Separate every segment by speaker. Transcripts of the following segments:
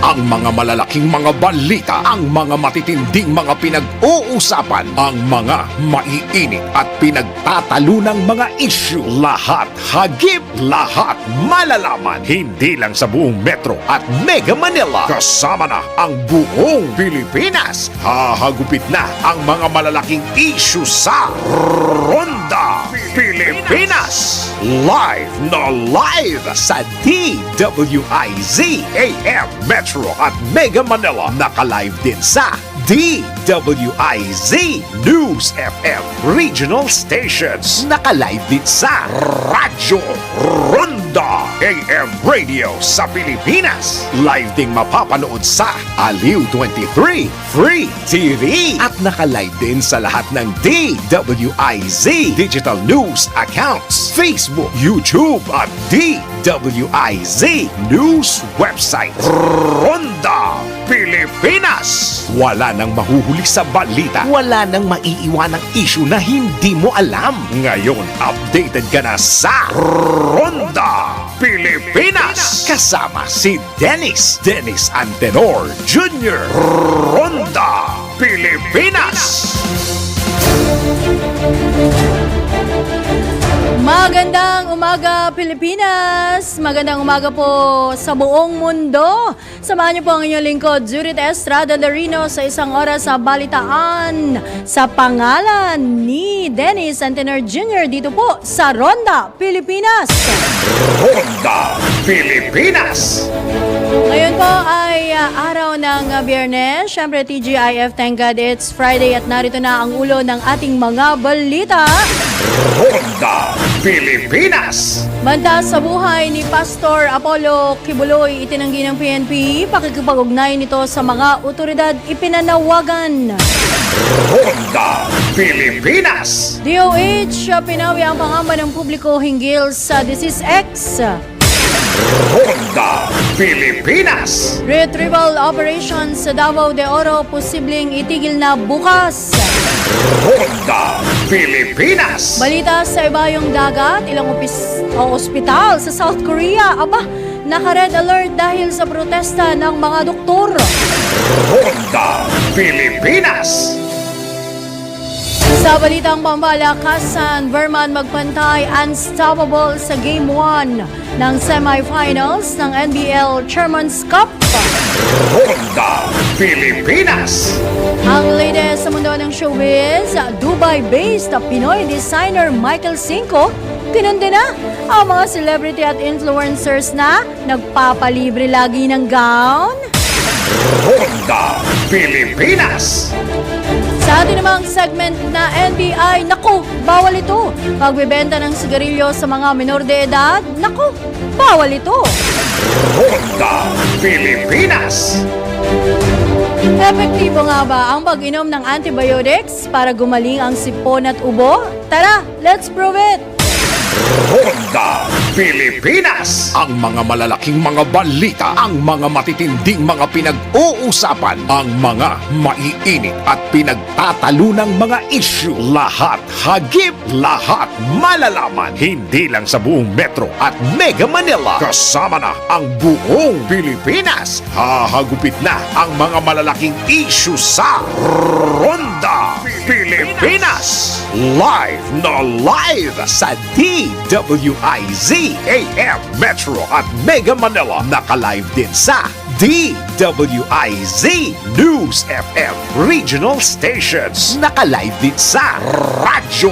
Speaker 1: Ang mga malalaking mga balita, ang mga matitinding mga pinag-uusapan, ang mga maiinit at pinagtatalunang mga issue. Lahat hagip, lahat malalaman. Hindi lang sa buong Metro at Mega Manila. Kasama na ang buong Pilipinas. Hahagupit na ang mga malalaking issue sa Ronda Pilipinas. Live na live sa DWIZ AM Metro at Mega Manila. Naka-live din sa DWIZ News FM Regional Stations. Naka-live din sa Radyo Ronda AM Radio sa Pilipinas. Live ding mapapanood sa Aliw 23 Free TV. At naka-live din sa lahat ng DWIZ Digital News accounts, Facebook, YouTube at DWIZ News website. Ronda Pilipinas. Wala nang mahuhuli sa balita. Wala nang maiiwanang issue na hindi mo alam. Ngayon, updated ka na sa Ronda Pilipinas. Kasama si Dennis Antenor Jr. Ronda Pilipinas.
Speaker 2: Magandang umaga, Pilipinas! Magandang umaga po sa buong mundo. Samahan niyo po ang inyong lingkod, Judith Estrada Larino, sa isang oras sa balitaan sa pangalan ni Dennis Antenor Jr. dito po sa Ronda Pilipinas.
Speaker 1: Ronda Pilipinas.
Speaker 2: Ngayon po ay araw ng Biyernes. Siyempre, TGIF, thank God it's Friday at narito na ang ulo ng ating mga balita.
Speaker 1: Ronda Pilipinas.
Speaker 2: Banta sa buhay ni Pastor Apollo Kibuloy, itinanggi ng PNP, pakikipag-ugnay nito sa mga otoridad ipinanawagan.
Speaker 1: Ronda Pilipinas.
Speaker 2: DOH, pinawi ang pangamba ng publiko hinggil sa Disease X.
Speaker 1: Ronda Pilipinas.
Speaker 2: Retrieval operations sa Davao de Oro posibleng itigil na bukas.
Speaker 1: Ronda Pilipinas.
Speaker 2: Balita sa ibayong dagat, ilang ospital sa South Korea, naka-red alert dahil sa protesta ng mga doktor.
Speaker 1: Ronda Pilipinas.
Speaker 2: Sa balitang pambalakasan, Verman magpantay unstoppable sa Game 1 ng semifinals ng NBL Chairman's Cup.
Speaker 1: Ronda Pilipinas.
Speaker 2: Ang latest sa mundo ng showbiz, Dubai-based Pinoy designer Michael Cinco, kinundi na ang mga celebrity at influencers na nagpapalibre lagi ng gown.
Speaker 1: Ronda Pilipinas.
Speaker 2: Sa atin namang segment na NBI, naku, bawal ito. Pagbebenta ng sigarilyo sa mga menor de edad, naku, bawal ito.
Speaker 1: Ronda Pilipinas.
Speaker 2: Epektibo nga ba ang pag-inom ng antibiotics para gumaling ang sipon at ubo? Tara, let's prove it!
Speaker 1: Ronda Pilipinas. Ang mga malalaking mga balita, ang mga matitinding mga pinag-uusapan, ang mga maiinit at pinagtatalunang mga issue. Lahat hagip, lahat malalaman. Hindi lang sa buong Metro at Mega Manila. Kasama na ang buong Pilipinas. Hahagupit na ang mga malalaking issue sa Ronda Pilipinas. Live na live sa DWIZ AM Metro at Mega Manila. Naka-live din sa DWIZ News FM Regional Stations. Naka-live din sa Radyo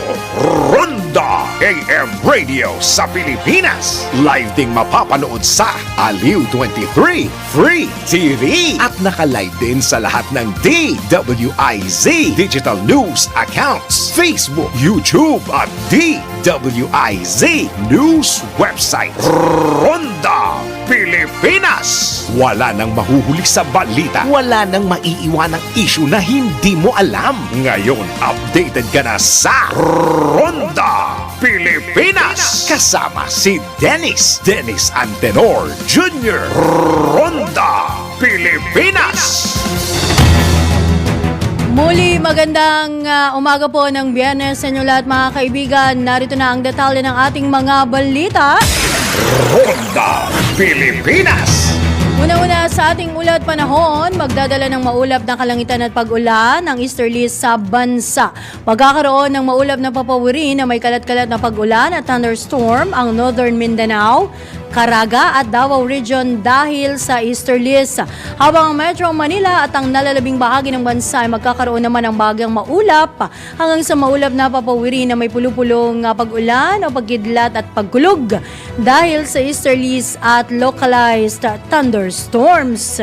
Speaker 1: Ronda AM Radio sa Pilipinas. Live ding mapapanood sa Aliw 23 Free TV. At naka-live din sa lahat ng DWIZ Digital News accounts, Facebook, YouTube at DWIZ News website. Ronda Pilipinas. Wala nang mahuhuli sa balita. Wala nang maiiwanang issue na hindi mo alam. Ngayon, updated ka na sa Ronda Pilipinas. Kasama si Dennis Antenor Jr. Ronda Pilipinas.
Speaker 2: Muli magandang umaga po ng Biyernes sa inyo lahat mga kaibigan. Narito na ang detalye ng ating mga balita.
Speaker 1: Ronda Pilipinas.
Speaker 2: Una-una sa ating ulat panahon, magdadala ng maulap na kalangitan at pag-ulan ang easterlies sa bansa. Magkakaroon ng maulap na papawiri na may kalat-kalat na pag-ulan at thunderstorm ang Northern Mindanao, Caraga at Davao Region dahil sa easterlies. Habang ang Metro Manila at ang nalalabing bahagi ng bansa ay magkakaroon naman ng bagyang maulap hanggang sa maulap na papawiri na may pulupulong pag-ulan o pagkidlat at pagkulog dahil sa easterlies at localized thunderstorms.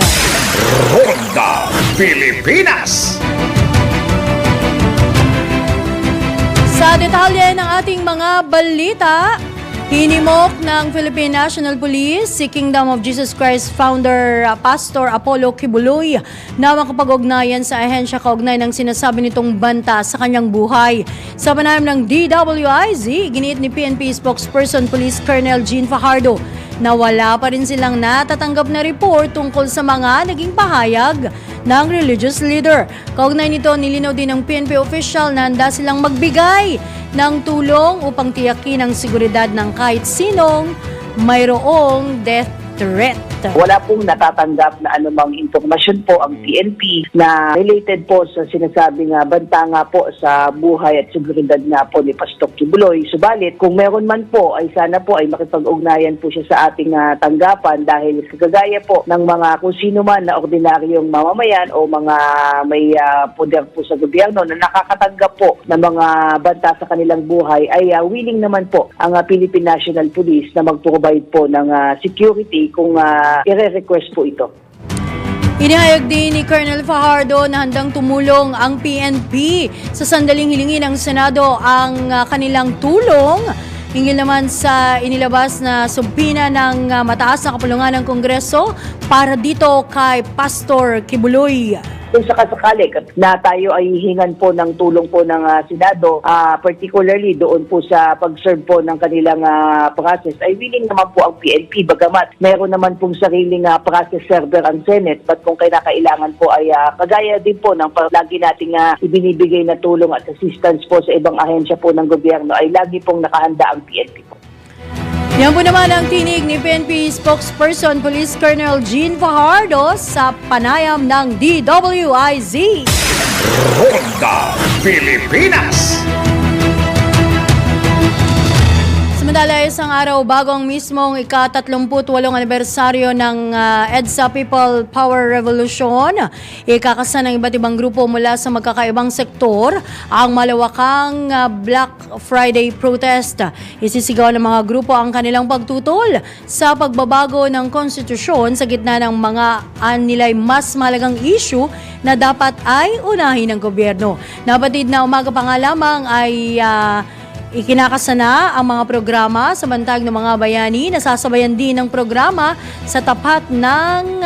Speaker 1: Ronda Pilipinas.
Speaker 2: Sa detalye ng ating mga balita, hinimok ng Philippine National Police si Kingdom of Jesus Christ founder Pastor Apollo Kibuloy na makapag-ugnayan sa ahensya kaugnay ng sinasabi nitong banta sa kanyang buhay. Sa panayam ng DWIZ, giniit ni PNP spokesperson Police Colonel Jean Fajardo na wala pa rin silang natatanggap na report tungkol sa mga naging pahayag ng religious leader. Kaugnay nito, nilinaw din ng PNP official na handa silang magbigay ng tulong upang tiyakin ang seguridad ng kahit sinong mayroong death threat.
Speaker 3: Wala pong natatanggap na anumang impormasyon po ang PNP na related po sa sinasabing banta nga po sa buhay at seguridad nga po ni Pastor Kibuloy. Subalit, kung meron man po, ay sana po ay makipag-ugnayan po siya sa ating tanggapan dahil kagaya po ng mga kung sino man na ordinaryong mamamayan o mga may poder po sa gobyerno na nakakatanggap po ng mga banta sa kanilang buhay ay willing naman po ang Philippine National Police na mag-provide po ng security kung i-request po ito.
Speaker 2: Inihayag din ni Colonel Fajardo na handang tumulong ang PNP sa sandaling hilingin ng Senado ang kanilang tulong. Hinggil naman sa inilabas na subpina ng mataas na kapulungan ng Kongreso para dito kay Pastor Kibuloy.
Speaker 3: Kung sakasakali na tayo ay hingan po ng tulong po ng Senado, particularly doon po sa pag-serve po ng kanilang process, ay willing naman po ang PNP. Bagamat mayroon naman pong sariling process server ang Senate, but kung kailangan po ay kagaya din po ng lagi nating ibinibigay na tulong at assistance po sa ibang ahensya po ng gobyerno, ay lagi pong nakahanda ang PNP po.
Speaker 2: Yan po naman ang tinig ni PNP spokesperson Police Colonel Jean Fajardo sa panayam ng DWIZ.
Speaker 1: Ronda Pilipinas.
Speaker 2: Samantala, isang araw bago ang mismong ika-38 anibersaryo ng EDSA People Power Revolution, ikakasa ng iba't ibang grupo mula sa magkakaibang sektor ang malawakang Black Friday protest. Isisigaw ng mga grupo ang kanilang pagtutol sa pagbabago ng konstitusyon sa gitna ng mga nilay mas malagang issue na dapat ay unahin ng gobyerno. Nabatid na umaga pa nga lamang ay ikinakasana ang mga programa sa bantag ng mga bayani. Nasasabayan din ng programa sa tapat ng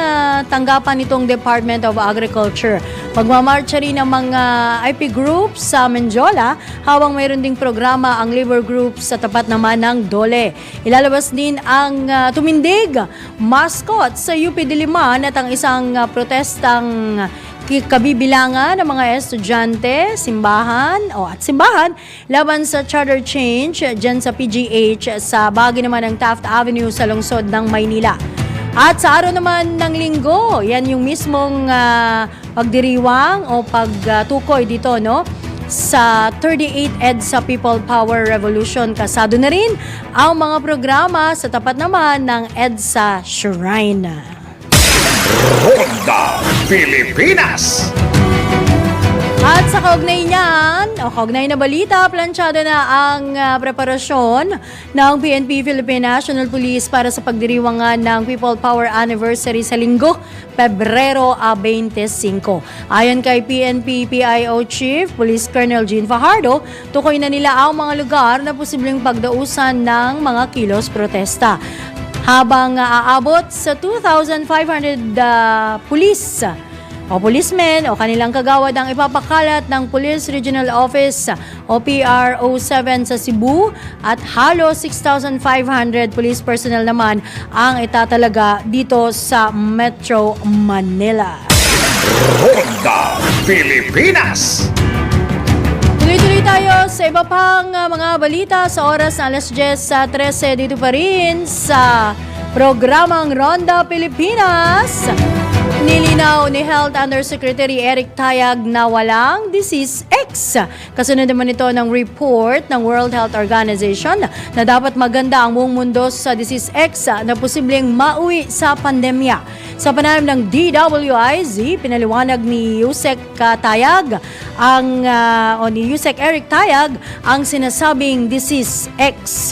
Speaker 2: tanggapan nitong Department of Agriculture. Magmamarcha rin ang mga IP groups sa Menjola habang mayroon ding programa ang labor groups sa tapat naman ng Dole. Ilalabas din ang tumindig mascot sa UP Diliman at ang isang protestang kabibilangan ng mga estudyante, simbahan laban sa charter change dyan sa PGH sa bahagi naman ng Taft Avenue sa lungsod ng Maynila. At sa araw naman ng Linggo, yan yung mismong pagdiriwang o pagtukoy dito, no? Sa 38 EDSA People Power Revolution. Kasado na rin ang mga programa sa tapat naman ng EDSA Shrine.
Speaker 1: Ronda Pilipinas.
Speaker 2: At sa kaugnay niyan, kaugnay na balita, planchada na ang preparasyon ng PNP Philippine National Police para sa pagdiriwangan ng People Power Anniversary sa Linggo, Pebrero 25. Ayon kay PNP PIO Chief Police Colonel Jean Fajardo, tukoy na nila ang mga lugar na posibleng pagdausan ng mga kilos protesta. Habang aabot sa 2,500 pulis o policemen o kanilang kagawad ang ipapakalat ng Police Regional Office o PRO7 sa Cebu at halos 6,500 police personnel naman ang itatalaga dito sa Metro Manila.
Speaker 1: Ronda Pilipinas.
Speaker 2: Tuloy-tuloy tayo sa iba pang mga balita sa oras na 10:13 dito pa rin sa Programang Ronda Pilipinas. Nilinaw ni Health Undersecretary Eric Tayag na walang Disease X. Kasunod naman ito ng report ng World Health Organization na dapat maganda ang buong mundo sa Disease X na posibleng mauwi sa pandemya. Sa panayam ng DWIZ, pinaliwanag ni Yusek Tayag ni Yusek Eric Tayag ang sinasabing Disease X.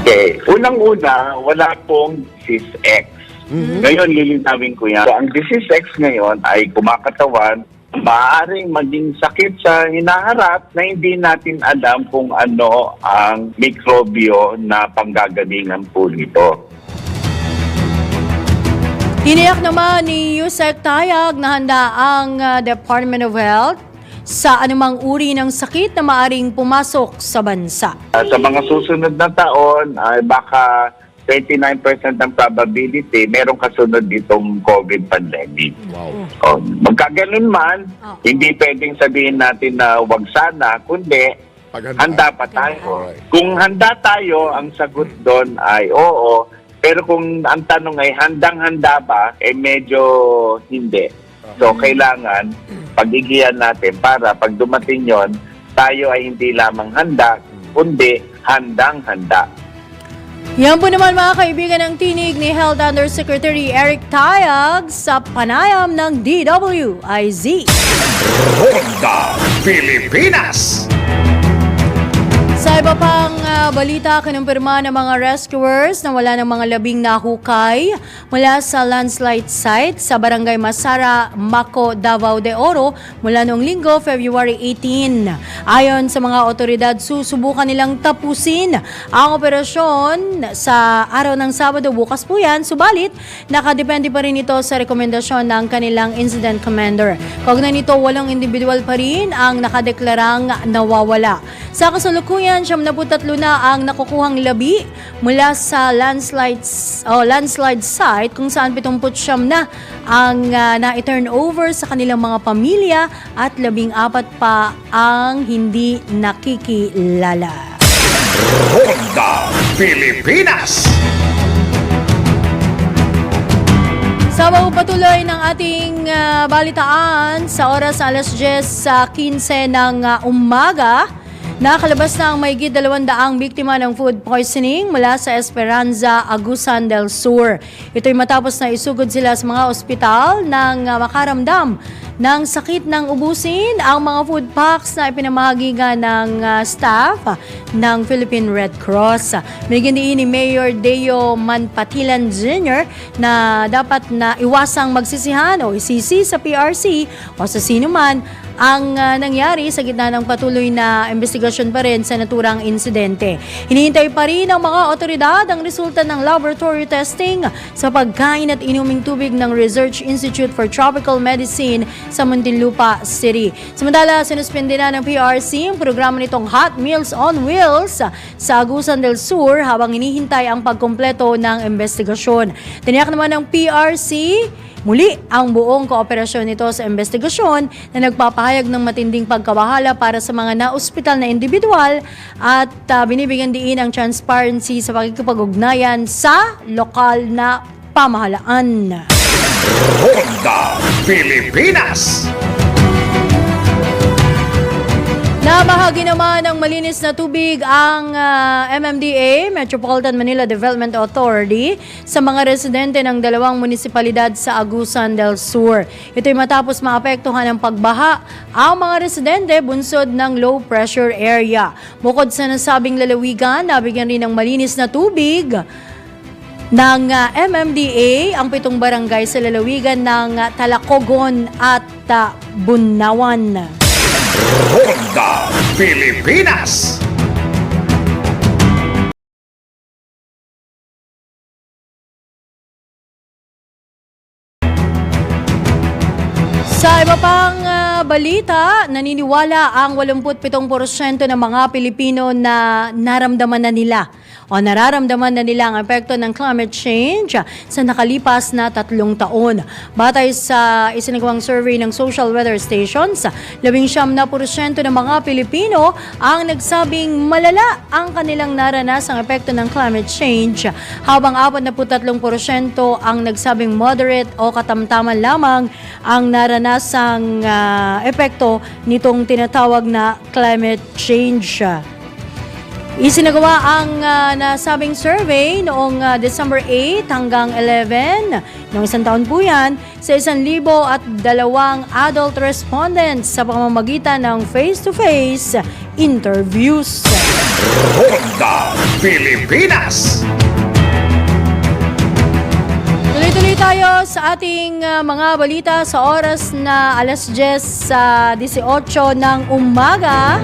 Speaker 4: Okay, unang-una, wala pong Disease X. Ngayon, lilinawin ko yan. So, ang Disease X ngayon ay kumakatawan, maaaring maging sakit sa hinaharap na hindi natin alam kung ano ang mikrobyo na panggagalingan po nito.
Speaker 2: Tiniyak naman ni Yusek Tayag na handa ang Department of Health sa anumang uri ng sakit na maaring pumasok sa bansa.
Speaker 4: Sa mga susunod na taon, ay baka 29% ng probability merong kasunod ditong COVID pandemic.
Speaker 1: Wow.
Speaker 4: Magkaganon man, hindi pwedeng sabihin natin na wag sana, kundi handa pa tayo.
Speaker 1: Alright.
Speaker 4: Kung handa tayo, ang sagot doon ay oo. Pero kung ang tanong ay handang-handa ba, medyo hindi. So, kailangan pagigihan natin para pag dumating yon, tayo ay hindi lamang handa, kundi handang-handa.
Speaker 2: Yan po naman mga kaibigan ang tinig ni Health Undersecretary Eric Tayag sa panayam ng DWIZ.
Speaker 1: Ronda Pilipinas.
Speaker 2: Sa iba pang balita, kinumpirma ng mga rescuers na wala ng mga labing nahukay mula sa landslide site sa Barangay Masara, Maco, Davao de Oro mula noong Linggo, February 18. Ayon sa mga otoridad, susubukan nilang tapusin ang operasyon sa araw ng Sabado, bukas po yan. Subalit, nakadepende pa rin ito sa rekomendasyon ng kanilang incident commander. Kaugnay nito, walong individual pa rin ang nakadeklarang nawawala. Sa kasalukuyan, 73 na ang nakukuhang labi mula sa landslide site kung saan 79 na ang na-turn over sa kanilang mga pamilya at 14 pa ang hindi nakikilala.
Speaker 1: Ronda Pilipinas.
Speaker 2: Sa patuloy ng ating balitaan sa oras alas 10:15 ng umaga, nakalabas na ang mahigit 200 biktima ng food poisoning mula sa Esperanza, Agusan del Sur. Ito'y matapos na isugod sila sa mga ospital ng makaramdam ng sakit ng ubusin ang mga food packs na ipinamahagi nga ng staff ng Philippine Red Cross. Binigyan din ni Mayor Deo Manpatilan Jr. na dapat na iwasang magsisihan o isisi sa PRC o sa sino man ang nangyari sa gitna ng patuloy na investigasyon pa rin sa naturang insidente. Hinihintay pa rin ng mga otoridad ang resulta ng laboratory testing sa pagkain at inuming tubig ng Research Institute for Tropical Medicine sa Muntinlupa City. Samantala, sinuspende na ng PRC ang programa nitong Hot Meals on Wheels sa Agusan del Sur habang hinihintay ang pagkumpleto ng investigasyon. Tiniyak naman ng PRC muli ang buong kooperasyon nito sa investigasyon na nagpapahayag ng matinding pagkabahala para sa mga na-ospital na individual at binibigyan diin ang transparency sa pakikipag-ugnayan sa lokal na pamahalaan.
Speaker 1: Ronda Pilipinas.
Speaker 2: Nabahagi naman ng malinis na tubig ang MMDA, Metropolitan Manila Development Authority, sa mga residente ng dalawang munisipalidad sa Agusan del Sur. Ito'y matapos maapektuhan ng pagbaha ang mga residente bunsod ng low pressure area. Bukod sa nasabing lalawigan, nabigyan rin ng malinis na tubig ng MMDA ang 7 barangay sa lalawigan ng Talacogon at Bunawan.
Speaker 1: Ronda Pilipinas.
Speaker 2: Sa iba pang balita, naniniwala ang 87% ng mga Pilipino na naramdaman na nila o nararamdaman na nila ang epekto ng climate change sa nakalipas na 3 taon. Batay sa isinagawang survey ng Social Weather Stations, 19% ng mga Pilipino ang nagsabing malala ang kanilang naranasang epekto ng climate change, habang 43% ang nagsabing moderate o katamtaman lamang ang naranasang epekto nitong tinatawag na climate change. Isinagawa ang nasabing survey noong December 8 hanggang 11, noong isang taon po yan, sa 1,002 adult respondents sa pamamagitan ng face-to-face interviews.
Speaker 1: Ronda Pilipinas.
Speaker 2: Tuloy-tuloy tayo sa ating mga balita sa oras na alas 10:18 ng umaga.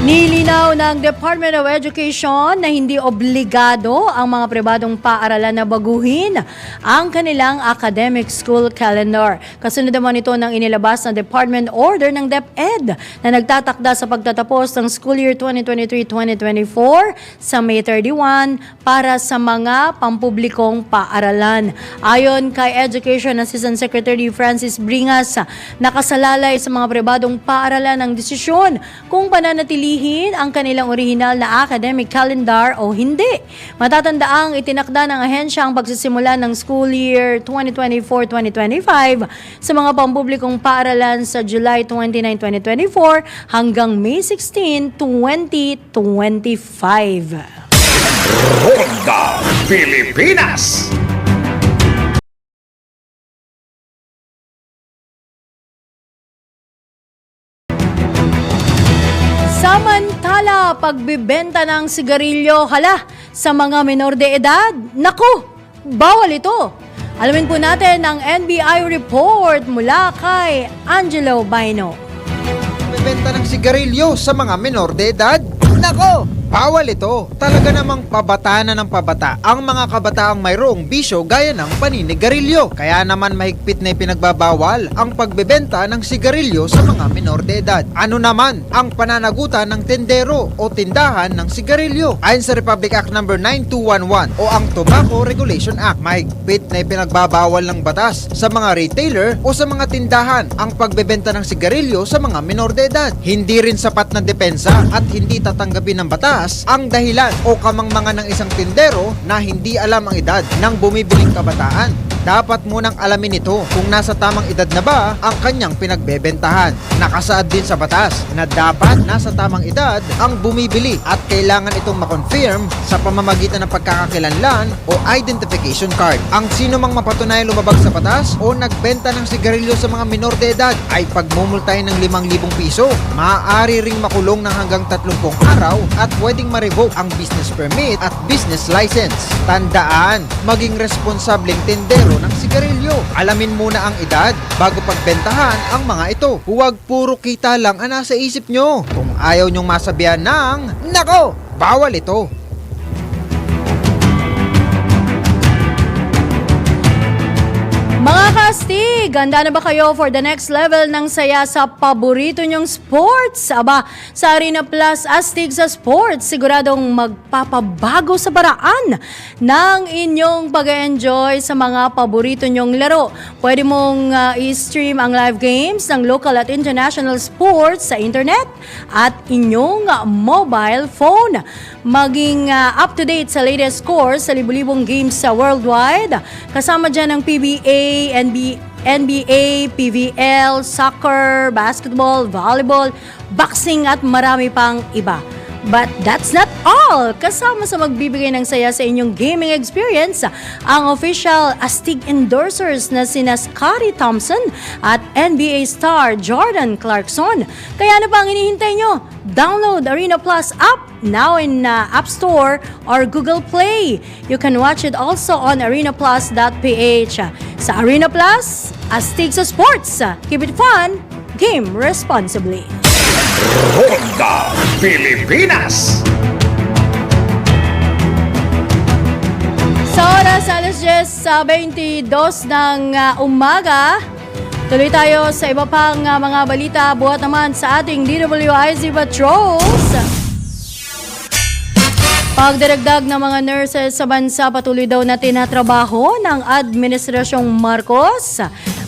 Speaker 2: Nilinaw ng Department of Education na hindi obligado ang mga pribadong paaralan na baguhin ang kanilang academic school calendar. Kasunod naman ito ng inilabas na Department Order ng DepEd na nagtatakda sa pagtatapos ng school year 2023-2024 sa May 31 para sa mga pampublikong paaralan. Ayon kay Education Assistant Secretary Francis Bringas, nakasalalay sa mga pribadong paaralan ang desisyon kung pananatilihin ang kanilang orihinal na academic calendar o hindi. Matatandaang itinakda ng ahensya ang pagsisimula ng school year 2024-2025 sa mga pampublikong paaralan sa July 29, 2024 hanggang May 16, 2025.
Speaker 1: Ronda Pilipinas.
Speaker 2: Samantala, pagbibenta ng sigarilyo, sa mga menor de edad, naku, bawal ito. Alamin po natin ang NBI report mula kay Angelo Baino.
Speaker 5: Pagbibenta ng sigarilyo sa mga menor de edad, nako, bawal ito. Talaga namang pabata na ng pabata ang mga kabataang mayroong bisyo gaya ng paninigarilyo. Kaya naman mahigpit na ipinagbabawal ang pagbebenta ng sigarilyo sa mga menor de edad. Ano naman ang pananagutan ng tendero o tindahan ng sigarilyo? Ayon sa Republic Act No. 9211 o ang Tobacco Regulation Act, mahigpit na ipinagbabawal ng batas sa mga retailer o sa mga tindahan ang pagbebenta ng sigarilyo sa mga menor de edad. Hindi rin sapat na depensa at hindi tatanggapin ng batas ang dahilan o kamangmangan ng isang tindero na hindi alam ang edad ng bumibiling kabataan. Dapat munang alamin ito kung nasa tamang edad na ba ang kanyang pinagbebentahan. Nakasaad din sa batas na dapat nasa tamang edad ang bumibili at kailangan itong makonfirm sa pamamagitan ng pagkakakilanlan o identification card. Ang sino mang mapatunayan lumabag sa batas o nagbenta ng sigarilyo sa mga minor de edad ay pagmumultahin ng 5,000 piso. Maaari ring makulong ng hanggang 30 araw at pwedeng ma-revoke ang business permit at business license. Tandaan, maging responsableng tindero ng sigarilyo. Alamin muna ang edad bago pagbentahan ang mga ito. Huwag puro kita lang ang nasa isip nyo. Kung ayaw nyong masabihan ng, nako, bawal ito.
Speaker 2: Mga kastig, handa na ba kayo for the next level ng saya sa paborito nyong sports? Aba, sa Arena Plus Astig sa Sports, siguradong magpapabago sa paraan ng inyong pag-enjoy sa mga paborito nyong laro. Pwede mong i-stream ang live games ng local at international sports sa internet at inyong mobile phone. Maging up-to-date sa latest scores sa libu-libong games sa worldwide. Kasama dyan ang PBA, NBA, PVL, soccer, basketball, volleyball, boxing at marami pang iba. But that's not all! Kasama sa magbibigay ng saya sa inyong gaming experience, ang official Astig endorsers na sina Scottie Thompson at NBA star Jordan Clarkson. Kaya ano pa ang hinihintay nyo? Download Arena Plus app now in App Store or Google Play. You can watch it also on arenaplus.ph. Sa Arena Plus, Astig sa Sports. Keep it fun, game responsibly.
Speaker 1: Ronda Pilipinas.
Speaker 2: Sa oras alas 10:22 ng umaga, Tuloy tayo sa iba pang mga balita buhat naman sa ating DWIZ Patrols. Pagdaragdag ng mga nurses sa bansa patuloy daw na tinatrabaho ng Administrasyong Marcos.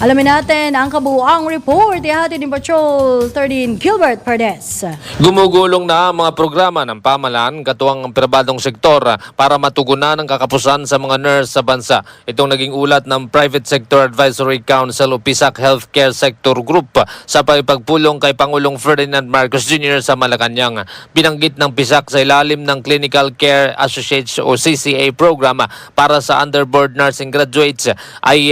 Speaker 2: Alamin natin ang kabuuang report ihatid ni Patrol 13 Gilbert Pardes.
Speaker 6: Gumugulong na ang mga programa ng pamahalaan katuwang ang pribadong sektor para matugunan ang kakapusan sa mga nurse sa bansa. Itong naging ulat ng Private Sector Advisory Council o PISAC Healthcare Sector Group sa pagpulong kay Pangulong Ferdinand Marcos Jr. sa Malacanang. Binanggit ng PISAC sa ilalim ng Clinical Care Associates o CCA program para sa underboard nursing graduates ay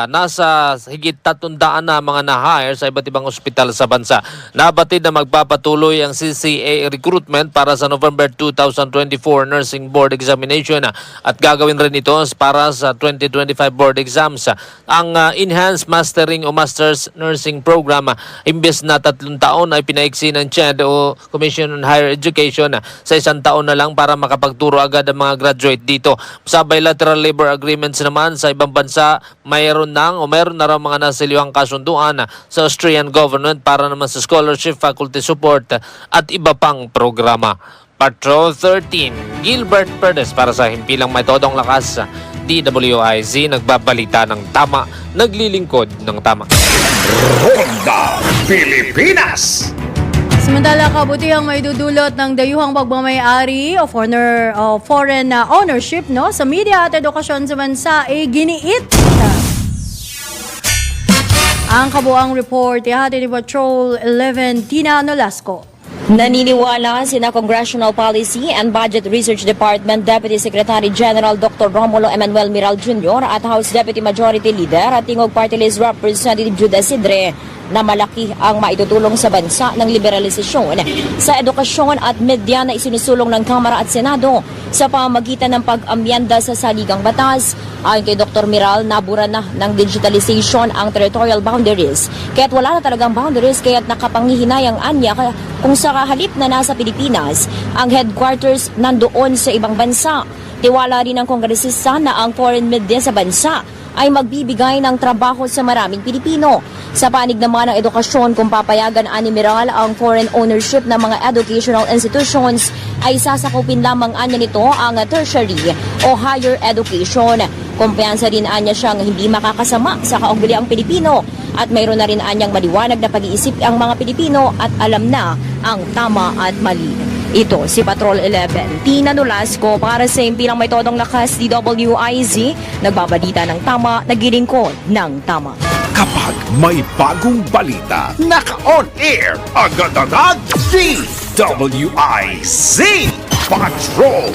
Speaker 6: nasa higit 300 na mga na-hire sa iba't ibang ospital sa bansa. Nabatid na magpapatuloy ang CCA recruitment para sa November 2024 Nursing Board Examination at gagawin rin ito para sa 2025 board exams. Ang Enhanced Mastering o Masters Nursing Program, imbes na 3 taon ay pinaiksi ng CHED o Commission on Higher Education sa 1 taon na lang para makapagturo agad ang mga graduate dito. Sa bilateral labor agreements naman sa ibang bansa, mayroon na raw mga nasiliwang kasunduan sa Austrian government para naman sa scholarship, faculty support at iba pang programa. Patrol 13, Gilbert Perdes para sa Himpilang Metodong Lakas, DWIZ, nagbabalita ng tama, naglilingkod ng tama.
Speaker 1: Ronda Pilipinas.
Speaker 2: Samantala, kabutihang may dudulot ng dayuhang pagmamayari o foreign ownership sa media at edukasyon sa bansa ay giniit. Ang kabuang report ihatid ni Patrol 11 Tina Nolasco.
Speaker 7: Naniniwala sina Congressional Policy and Budget Research Department Deputy Secretary General Dr. Romulo Emanuel Miral Jr. at House Deputy Majority Leader at Tingog Party List Representative Judah Sidre na malaki ang maitutulong sa bansa ng liberalisasyon sa edukasyon at media na isinusulong ng Kamara at Senado sa pamamagitan ng pag-amyenda sa saligang batas. Ayon kay Dr. Miral, nabura na ng digitalization ang territorial boundaries. Kaya't wala na talagang boundaries, kaya't nakapanghihinayang anya kung sa halip na nasa Pilipinas, ang headquarters nandoon sa ibang bansa. Tiwala rin ng kongresista na ang foreign media sa bansa ay magbibigay ng trabaho sa maraming Pilipino. Sa panig naman ng edukasyon, kung papayagan ani Miral ang foreign ownership ng mga educational institutions, ay sasakupin lamang anya nito ang tertiary o higher education. Kumpiyansa rin anya siyang hindi makakasama sa kaugaliang Pilipino at mayroon na rin anyang maliwanag na pag-iisip ang mga Pilipino at alam na ang tama at mali. Ito si Patrol 11, Tina Nolasco para sa Himpilang Metodong Lakas, DWIZ, nagbabalita ng tama, naglilingkod ng tama.
Speaker 1: Kapag may bagong balita, naka-on air, agad-agad, DWIZ Patrol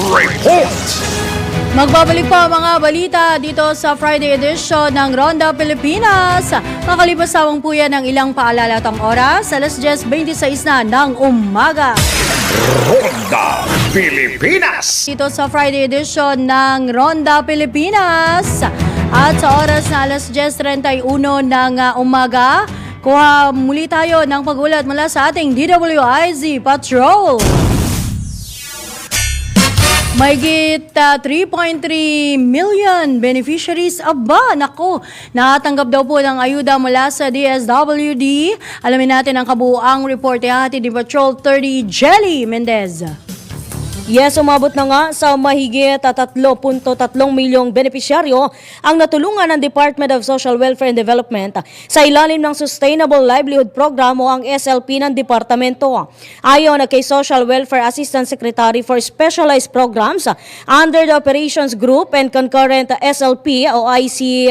Speaker 1: Report.
Speaker 2: Magbabalik pa mga balita dito sa Friday edition ng Ronda Pilipinas. Makalipas sawang po yan ng ilang paalala tang oras, alas 10:26 na ng umaga.
Speaker 1: Ronda Pilipinas.
Speaker 2: Dito sa Friday edition ng Ronda Pilipinas. At sa oras na alas 10:31 ng umaga, kuha muli tayo ng pagulat mula sa ating DWIZ Patrol. Mahigit 3.3 million beneficiaries. Aba, naku, nakatanggap daw po ng ayuda mula sa DSWD. Alamin natin ang kabuuang report ihatid ni Patrol 30 Jelly Mendez.
Speaker 8: Yes, umabot na nga sa mahigit 3.3 milyong benepisyaryo ang natulungan ng Department of Social Welfare and Development sa ilalim ng Sustainable Livelihood Program o ang SLP ng departamento. Ayon kay Social Welfare Assistant Secretary for Specialized Programs under the Operations Group and Concurrent SLP o IC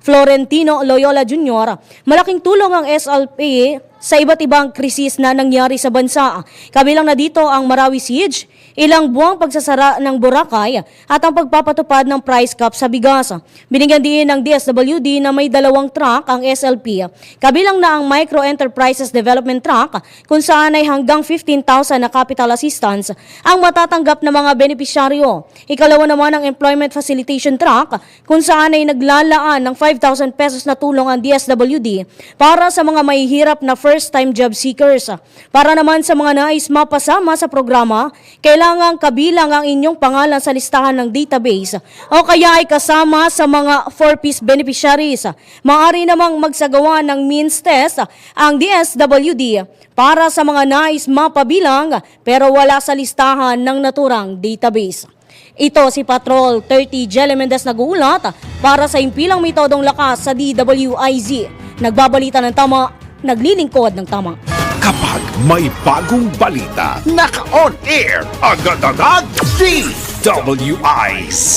Speaker 8: Florentino Loyola Jr., malaking tulong ang SLP sa iba't ibang krisis na nangyari sa bansa. Kabilang na dito ang Marawi Siege, ilang buwang pagsasara ng Boracay at ang pagpapatupad ng price cap sa bigas. Binigyan din ng DSWD na may 2 track ang SLP. Kabilang na ang Micro Enterprises Development Track kung saan ay hanggang 15,000 na capital assistance ang matatanggap ng mga benepisyaryo. Ikalawa naman ang Employment Facilitation Track kung saan ay naglalaan ng 5,000 pesos na tulong ang DSWD para sa mga mahihirap na first first-time job seekers. Para naman sa mga nais mapasama sa programa, kailangang kabilang ang inyong pangalan sa listahan ng database o kaya ay kasama sa mga 4-piece beneficiaries. Maaari namang magsagawa ng means test ang DSWD para sa mga nais mapabilang pero wala sa listahan ng naturang database. Ito si Patrol 30 Jelly Mendez nag-uulat para sa Impilang May Todong Lakas sa DWIZ. Nagbabalita ng tama, naglilingkod ng tama.
Speaker 1: Kapag may bagong balita, naka-on air, agad-agad, DWIZ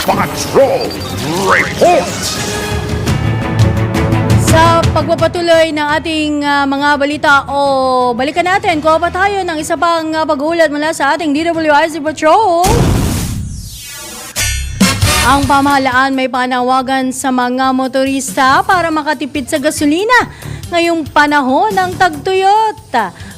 Speaker 1: Patrol Report!
Speaker 2: Sa pagpapatuloy ng ating mga balita o balikan natin, kuha pa tayo ng isa pang pag-uulat mula sa ating DWIZ Patrol. Ang pamahalaan may panawagan sa mga motorista para makatipid sa gasolina ngayong panahon ng tagtuyot.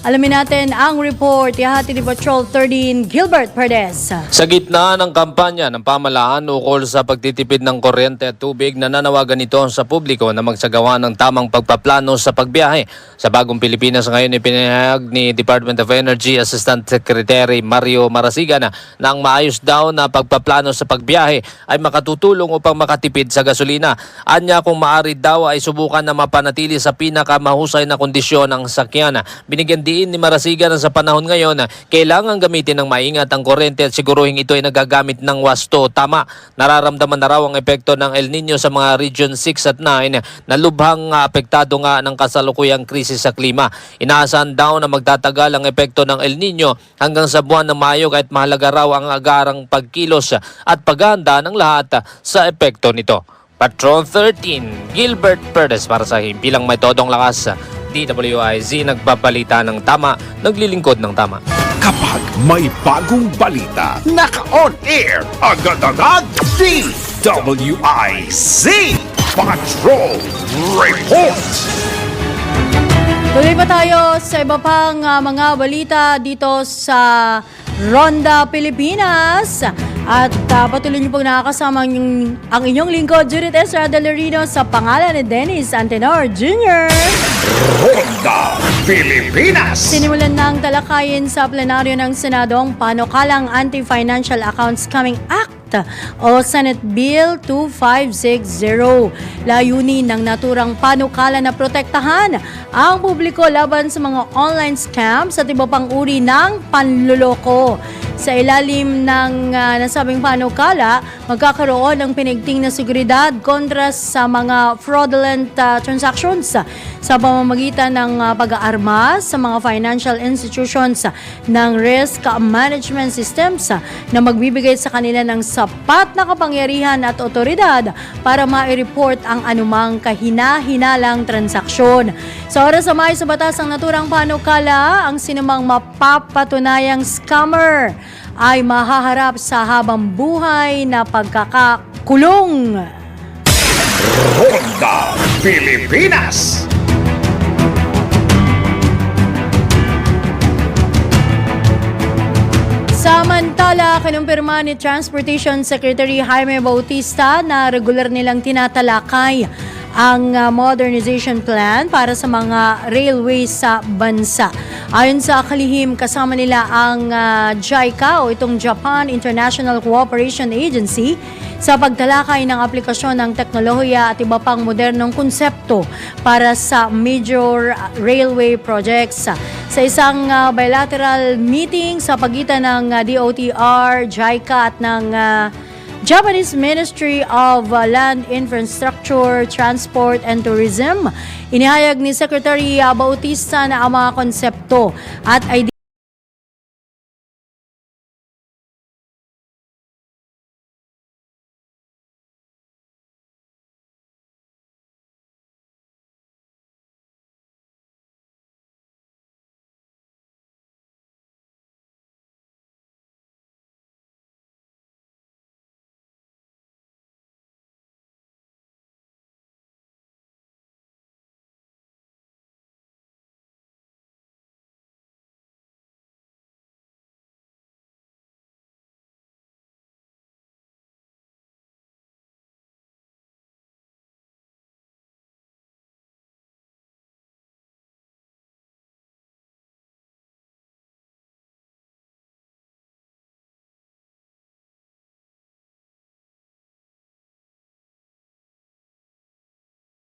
Speaker 2: Alamin natin ang report, ihati ni Patrol 13 Gilbert Perdes.
Speaker 6: Sa gitna ng kampanya ng pamahalaan ukol sa pagtitipid ng kuryente at tubig, nananawagan ito sa publiko na magsagawa ng tamang pagpaplano sa pagbiyahe. Sa bagong Pilipinas ngayon, ipinahayag ni Department of Energy Assistant Secretary Mario Marasigan na ang maayos daw na pagpaplano sa pagbiyahe ay makatutulong upang makatipid sa gasolina. Anya kung maaari daw ay subukan na mapanatili sa pinakamahusay na kondisyon ang sakyan. Binigyan din ni Marasigan na sa panahon ngayon na kailangan gamitin ng maingat ang kuryente at siguruhin ito ay nagagamit ng wasto. Tama, nararamdaman na raw ang epekto ng El Nino sa mga Region 6 at 9 na lubhang apektado nga ng kasalukuyang krisis sa klima. Inaasahan daw na magtatagal ang epekto ng El Nino hanggang sa buwan ng Mayo kahit mahalaga raw ang agarang pagkilos at paghahanda ng lahat sa epekto nito. Patrol 13, Gilbert Perdes para sa Himpilang May Todong Lakas. DWIZ nagbabalita ng tama, naglilingkod ng tama.
Speaker 1: Kapag may bagong balita, naka-on air, agad-agad, DWIZ Patrol Report!
Speaker 2: Tuloy pa tayo sa iba pang mga balita dito sa Ronda Pilipinas. At patuloy niyo pong nakakasama ang inyong lingkod, Judith Estrada Lerino, sa pangalan ni Dennis Antenor Jr.
Speaker 1: Ronda Pilipinas!
Speaker 2: Sinimulan ng talakayin sa plenaryo ng Senado ang panukalang Anti-Financial Accounts Coming Act o Senate Bill 2560. Layunin ng naturang panukala na protektahan ang publiko laban sa mga online scams at iba pang uri ng panluloko. Sa ilalim ng nasabing panukala, magkakaroon ng pinigting na seguridad kontra sa mga fraudulent transactions sa pamamagitan ng pag-aarma sa mga financial institutions ng risk management systems na magbibigay sa kanila ng sapat na kapangyarihan at otoridad para ma-report ang anumang kahina-hinalang transaksyon. Sa oras na may sa batas ang naturang panukala, ang sinumang mapapatunayang scammer ay mahaharap sa habang buhay na pagkakakulong.
Speaker 1: Ronda Pilipinas!
Speaker 2: Samantala, kinumpirma ni Transportation Secretary Jaime Bautista na regular nilang tinatalakay ang modernization plan para sa mga railways sa bansa. Ayon sa kalihim, kasama nila ang JICA o itong Japan International Cooperation Agency sa pagtalakay ng aplikasyon ng teknolohiya at iba pang modernong konsepto para sa major railway projects. Sa isang bilateral meeting sa pagitan ng DOTR, JICA at ng Japanese Ministry of Land Infrastructure, Transport and Tourism, inihayag ni Secretary Bautista na ang mga konsepto at idea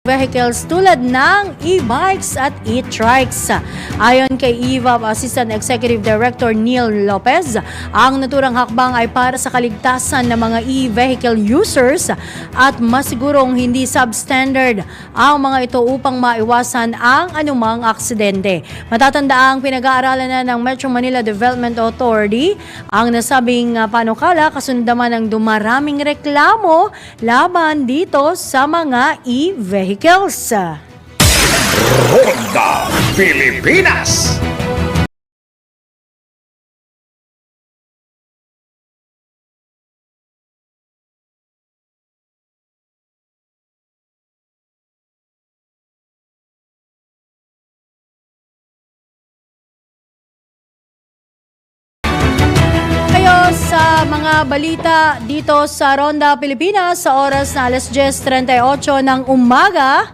Speaker 2: vehicles tulad ng e-bikes at e-trikes. Ayon kay EVAP Assistant Executive Director Neil Lopez, ang naturang hakbang ay para sa kaligtasan ng mga e-vehicle users at masigurong hindi substandard ang mga ito upang maiwasan ang anumang aksidente. Matatandaang pinag-aaralan na ng Metro Manila Development Authority ang nasabing panukala kasunod naman ng dumaraming reklamo laban dito sa mga e-vehicles.
Speaker 1: Ronda Pilipinas.
Speaker 2: Kayo sa mga balita dito sa Ronda Pilipinas sa oras na 10:38 ng umaga.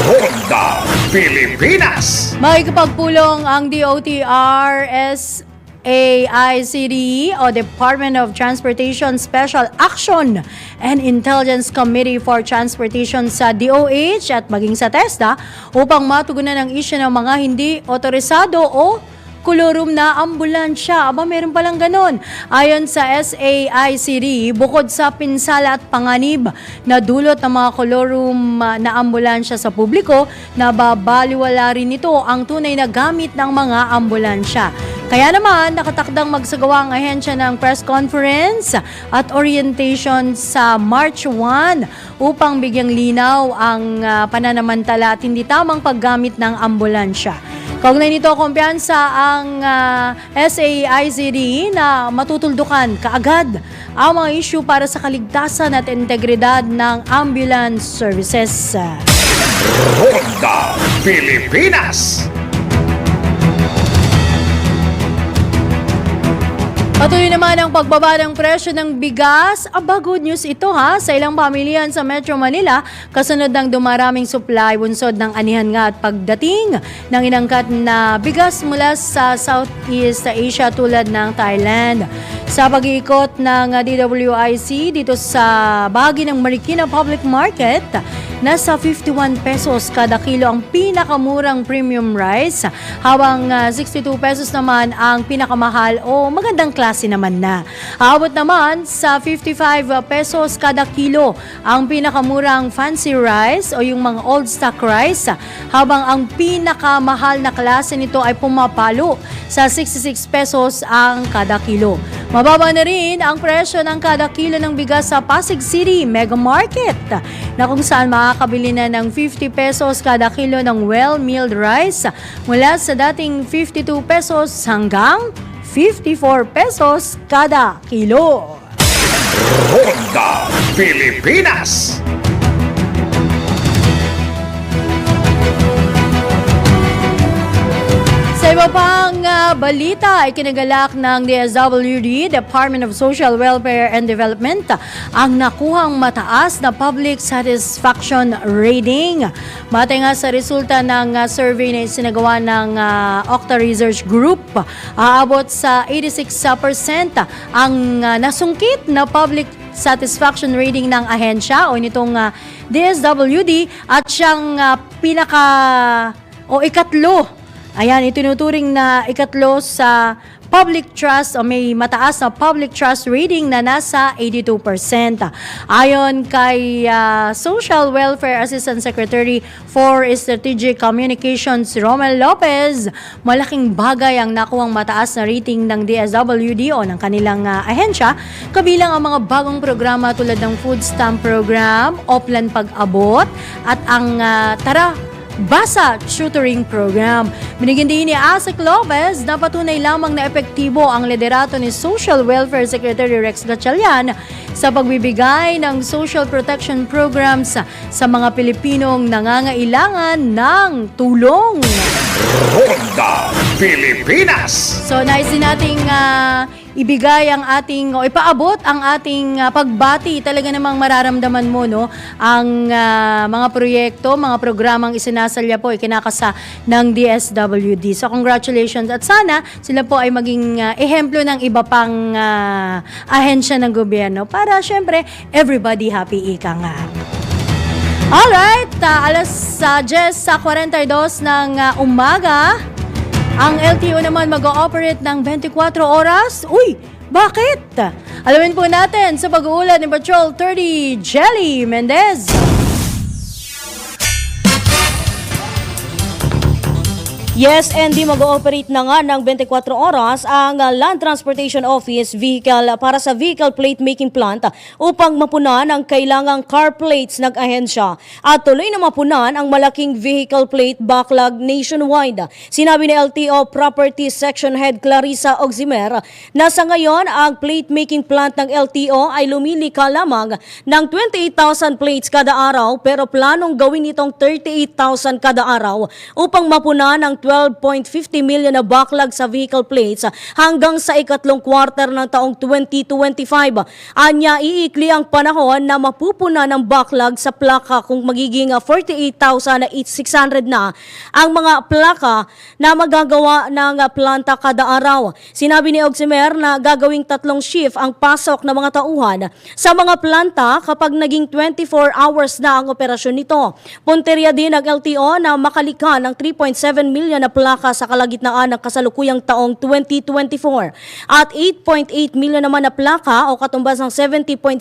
Speaker 1: Ronda Pilipinas.
Speaker 2: Makikipagpulong ang DOTR-SAICDE o Department of Transportation Special Action and Intelligence Committee for Transportation sa DOH at maging sa TESDA upang matugunan ang isyu ng mga hindi otorisado o kolorum na ambulansya. Aba, meron palang ganon. Ayon sa SAICD, bukod sa pinsala at panganib na dulot ng mga kolorum na ambulansya sa publiko, nababaliwala rin ito ang tunay na gamit ng mga ambulansya. Kaya naman, nakatakdang magsagawa ang ahensya ng press conference at orientation sa March 1 upang bigyang linaw ang pananamantala at hindi tamang paggamit ng ambulansya. Kaugnay nito, kumpiyansa ang SAICD na matutuldukan kaagad ang mga issue para sa kaligtasan at integridad ng ambulance services.
Speaker 1: Ronda Pilipinas.
Speaker 2: Patuloy naman ang pagbaba ng presyo ng bigas. Aba, good news ito sa ilang pamilyan sa Metro Manila kasunod ng dumaraming supply, bunsod ng anihan nga at pagdating ng inangkat na bigas mula sa Southeast Asia tulad ng Thailand. Sa pag-iikot ng DWIC dito sa bahagi ng Marikina Public Market, nasa 51 pesos kada kilo ang pinakamurang premium rice, habang 62 pesos naman ang pinakamahal o magandang klase naman na. Aabot naman sa 55 pesos kada kilo ang pinakamurang fancy rice o yung mga old stock rice, habang ang pinakamahal na klase nito ay pumapalo sa 66 pesos ang kada kilo. Mababa na rin ang presyo ng kada kilo ng bigas sa Pasig City Mega Market, na kung saan makakabili na ng 50 pesos kada kilo ng well-milled rice mula sa dating 52 pesos hanggang 54 pesos kada kilo.
Speaker 1: Ronda Pilipinas.
Speaker 2: Sa iba pang balita, ikinagalak ng DSWD, Department of Social Welfare and Development, ang nakuhang mataas na public satisfaction rating. Batay nga sa resulta ng survey na isinagawa ng Octa Research Group, aabot sa 86% ang nasungkit na public satisfaction rating ng ahensya o nitong DSWD, at siyang ikatlo. Ayan, itinuturing na ikatlo sa public trust o may mataas na public trust rating na nasa 82%. Ayon kay Social Welfare Assistant Secretary for Strategic Communications Romel Lopez, malaking bagay ang nakuhang mataas na rating ng DSWD o ng kanilang ahensya, kabilang ang mga bagong programa tulad ng Food Stamp Program, Oplan Pag-abot at ang Basa Tutoring Program. Binigyan din ni Asek Lopez na patunay lamang na epektibo ang liderato ni Social Welfare Secretary Rex Gatchalian sa pagbibigay ng social protection programs sa mga Pilipinong nangangailangan ng tulong.
Speaker 1: Ronda Pilipinas.
Speaker 2: So, nais din nating ibigay ang ating, o ipaabot ang ating pagbati. Talaga namang mararamdaman mo, no? Ang mga proyekto, mga programang isinasalya po, ikinakasa ng DSWD. So, congratulations. At sana, sila po ay maging ehemplo ng iba pang ahensya ng gobyerno para, syempre, everybody happy, ika nga. Alright, alas 10:42 ng umaga. Ang LTO naman mag-ooperate ng 24 oras. Uy, bakit? Alamin po natin sa pag-uulat ni Patrol 30 Jelly Mendez.
Speaker 8: Yes, ND mag-ooperate na nga ng 24 oras ang Land Transportation Office vehicle para sa vehicle plate making plant upang mapunan ang kailangang car plates ng ahensya at tuloy na mapunan ang malaking vehicle plate backlog nationwide. Sinabi ni LTO Property Section Head Clarissa Oximer na sa ngayon ang plate making plant ng LTO ay lumilika lamang ng 28,000 plates kada araw pero planong gawin itong 38,000 kada araw upang mapunan ang 12.50 million na backlog sa vehicle plates hanggang sa ikatlong quarter ng taong 2025. Anya, iikli ang panahon na mapupuna ng backlog sa plaka kung magiging 48,600 na ang mga plaka na magagawa ng planta kada araw. Sinabi ni Oximer na gagawing 3 shift ang pasok ng mga tauhan sa mga planta kapag naging 24 hours na ang operasyon nito. Punteriya din ng LTO na makalika ng 3.7 million na plaka sa kalagitnaan ng kasalukuyang taong 2024 at 8.8 million naman na plaka o katumbas ng 70.7%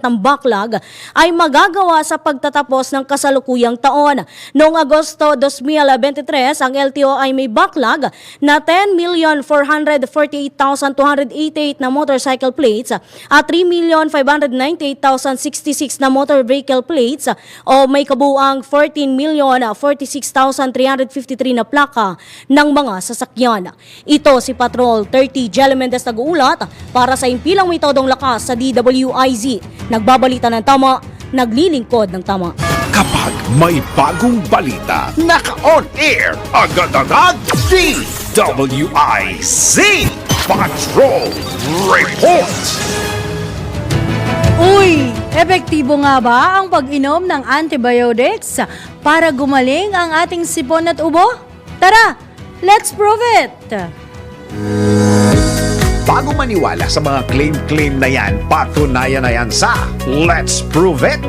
Speaker 8: ng backlog ay magagawa sa pagtatapos ng kasalukuyang taon. Noong Agosto 2023, ang LTO ay may backlog na 10,448,288 na motorcycle plates at 3,598,066 na motor vehicle plates o may kabuuang 14,046,353 na plaka ng mga sasakyan. Ito si Patrol 30 Jelly Mendez nag-uulat para sa impilang may todong lakas sa DWIZ. Nagbabalita ng tama, naglilingkod ng tama.
Speaker 1: Kapag may bagong balita, naka-on air, agad-agad, DWIZ Patrol Report!
Speaker 2: Uy, epektibo nga ba ang pag-inom ng antibiotics para gumaling ang ating sipon at ubo? Tara, let's prove it!
Speaker 1: Bago maniwala sa mga claim-claim na yan, patunayan na yan sa Let's Prove It!